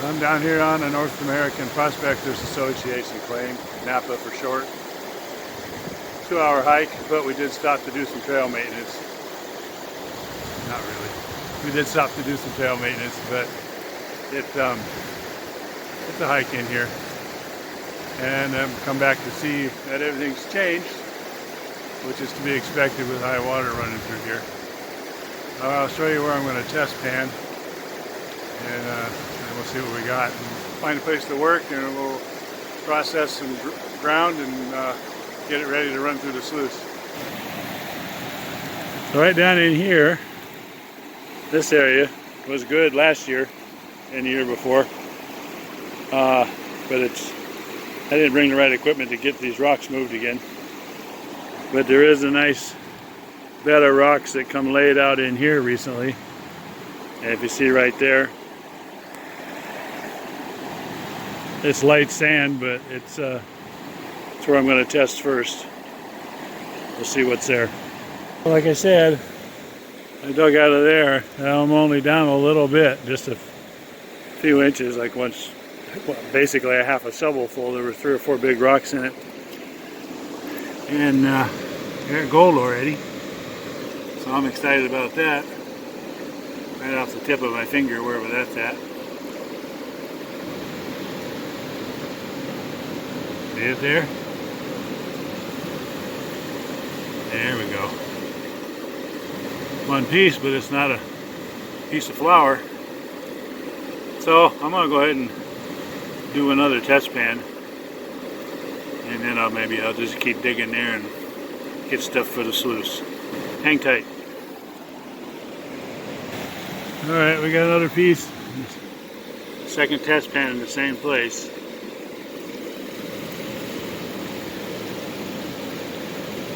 I'm down here on the North American Prospectors Association claim, Napa for short. 2-hour hike, but we did stop to do some trail maintenance. Not really. We did stop to do some trail maintenance, but it's a hike in here. And come back to see that everything's changed, which is to be expected with high water running through here. I'll show you where I'm going to test pan, and we'll see what we got. And find a place to work, and we'll process some ground and get it ready to run through the sluice. So right down in here, this area was good last year and the year before, but I didn't bring the right equipment to get these rocks moved again. But there is a nice bed of rocks that come laid out in here recently, and if you see right there, it's light sand, but it's where I'm going to test first. We'll see what's there. Like I said, I dug out of there. I'm only down a little bit, just a few inches, like once, basically a half a shovel full. There were 3 or 4 big rocks in it, and they're gold already. So I'm excited about that. Right off the tip of my finger, wherever that's at. See it there? There we go. One piece, but it's not a piece of flour. So I'm gonna go ahead and do another test pan, and then I'll just keep digging there and get stuff for the sluice. Hang tight. All right, we got another piece. Second test pan in the same place.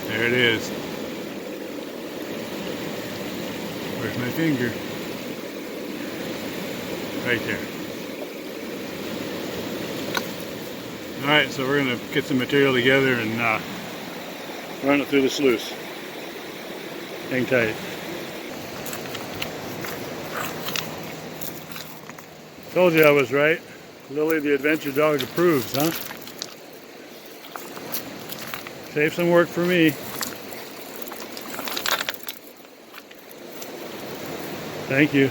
There it is. Where's my finger? Right there. Alright, so we're going to get some material together and run it through the sluice. Hang tight. Told you I was right. Lily the Adventure Dog approves, huh? Save some work for me. Thank you.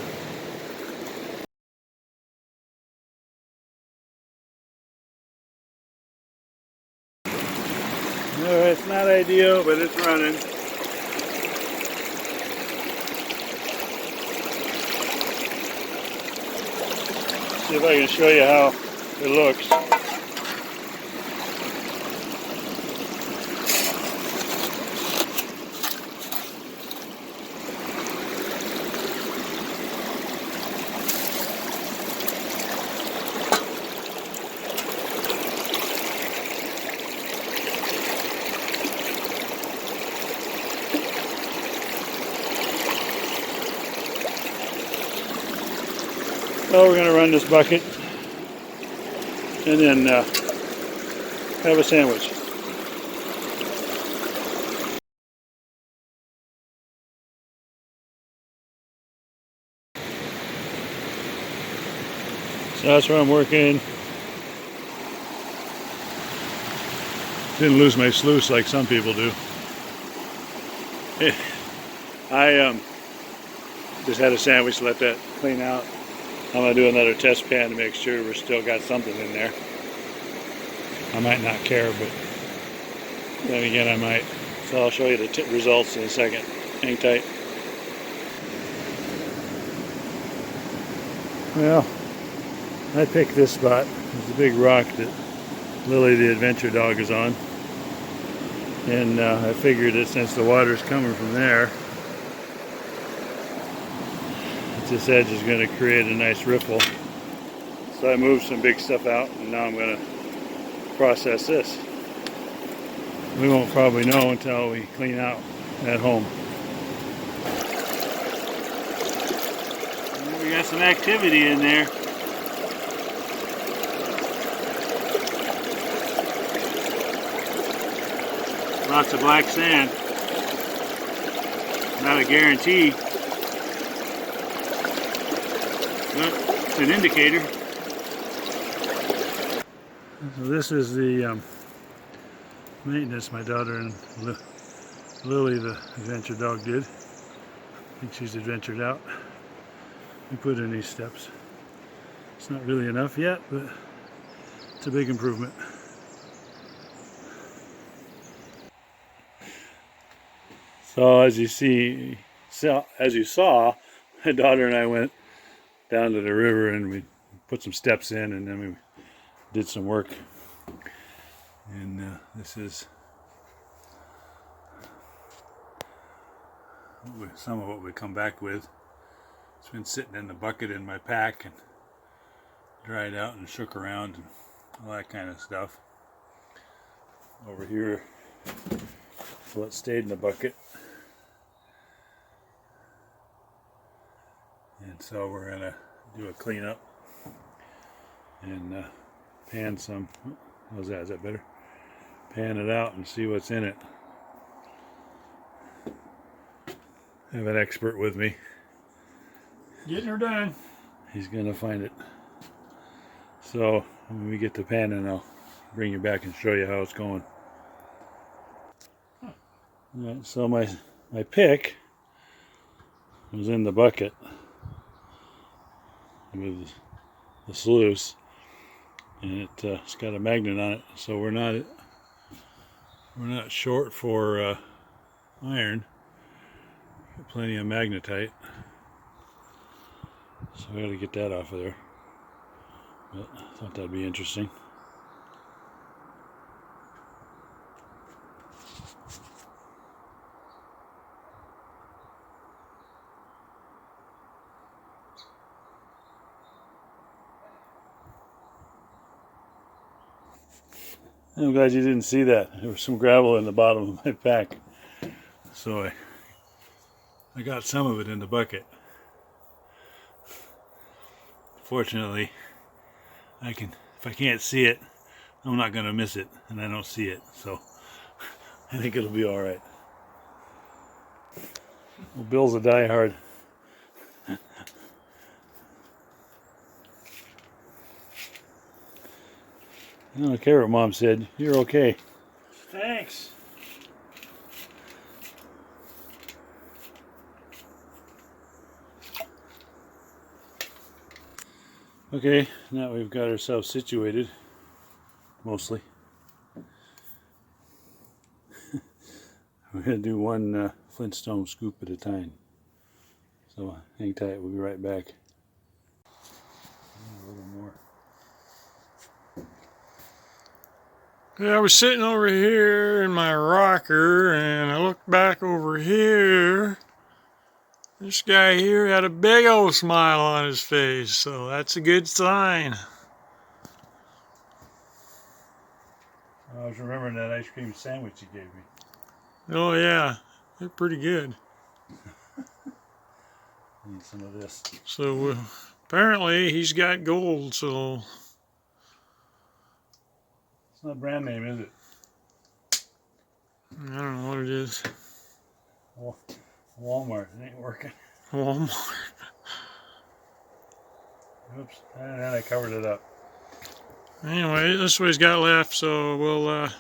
No, it's not ideal, but it's running. See if I can show you how it looks. So we're going to run this bucket and then have a sandwich. So that's where I'm working. Didn't lose my sluice like some people do. I just had a sandwich to let that clean out. I'm going to do another test pan to make sure we're still got something in there. I might not care, but then again I might. So I'll show you the results in a second. Hang tight. Well, I picked this spot. There's a big rock that Lily the Adventure Dog is on. And I figured that since the water's coming from there, this edge is going to create a nice ripple. So I moved some big stuff out, and now I'm going to process this. We won't probably know until we clean out at home. And we got some activity in there. Lots of black sand. Not a guarantee. But it's an indicator. So this is the maintenance my daughter and Lily, the adventure dog, did. I think she's adventured out. We put in these steps. It's not really enough yet, but it's a big improvement. So as you saw, my daughter and I went down to the river and we put some steps in, and then we did some work. And this is some of what we come back with. It's been sitting in the bucket in my pack and dried out and shook around and all that kind of stuff. Over here, what stayed in the bucket. And so we're gonna do a cleanup and pan some. How's that? Is that better? Pan it out and see what's in it. I have an expert with me. Getting her done. He's gonna find it. So when we get to panning, I'll bring you back and show you how it's going. All right, so my pick was in the bucket with the sluice, and it's got a magnet on it, so we're not short for iron. Got plenty of magnetite, so I got to get that off of there. But I thought that'd be interesting. I'm glad you didn't see that. There was some gravel in the bottom of my pack, so I got some of it in the bucket. Fortunately, if I can't see it, I'm not going to miss it, and I don't see it, so I think it'll be all right. Well, Bill's a diehard. I don't care what Mom said. You're okay. Thanks. Okay, now we've got ourselves situated, mostly. We're going to do one Flintstone scoop at a time. So hang tight, we'll be right back. A little more. Yeah, I was sitting over here in my rocker and I looked back over here. This guy here had a big old smile on his face, so that's a good sign. I was remembering that ice cream sandwich you gave me. Oh yeah, they're pretty good. Need some of this. So apparently he's got gold, so... It's not brand name, is it? I don't know what it is. Well, Walmart, it ain't working. Walmart. Oops, and I covered it up. Anyway, this is what he's got left, so we'll let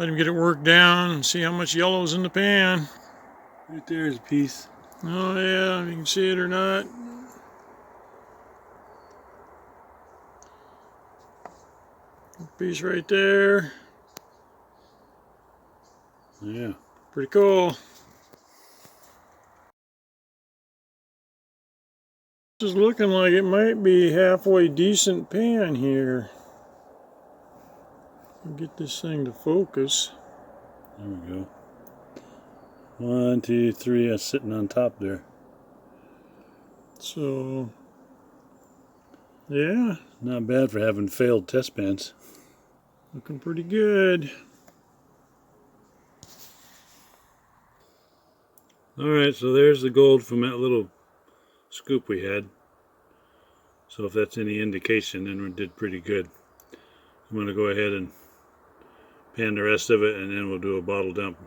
him get it worked down and see how much yellow's in the pan. Right there's a piece. Oh yeah, if you can see it or not. Piece right there. Yeah. Pretty cool. This is looking like it might be halfway decent pan here. Get this thing to focus. There we go. 1, 2, 3, that's sitting on top there. So, yeah. Not bad for having failed test pans. Looking pretty good. Alright, so there's the gold from that little scoop we had. So if that's any indication, then we did pretty good. I'm going to go ahead and pan the rest of it, and then we'll do a bottle dump.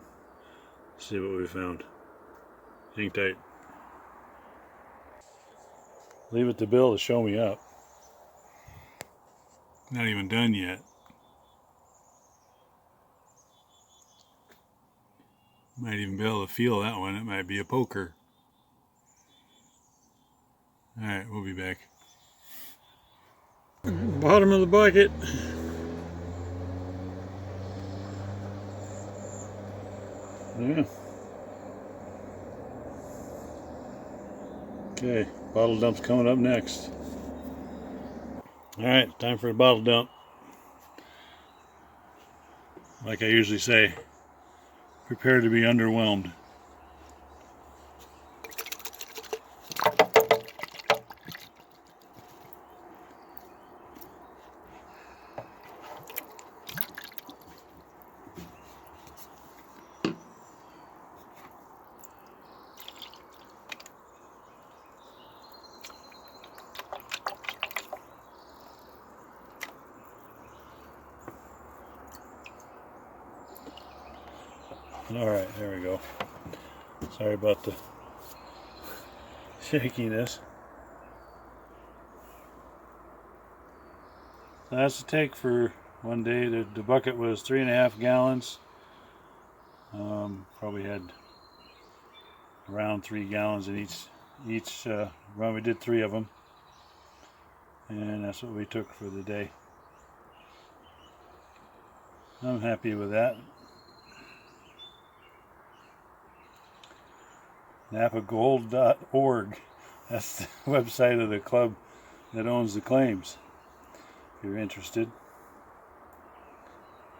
See what we found. Hang tight. Leave it to Bill to show me up. Not even done yet. Might even be able to feel that one. It might be a poker. Alright, we'll be back. Bottom of the bucket. Yeah. Okay, bottle dump's coming up next. Alright, time for a bottle dump. Like I usually say, prepare to be underwhelmed. Alright, there we go. Sorry about the shakiness. So that's the take for one day. The bucket was 3.5 gallons. Probably had around 3 gallons in each run. We did 3 of them, and that's what we took for the day. I'm happy with that. NapaGold.org. That's the website of the club that owns the claims, if you're interested.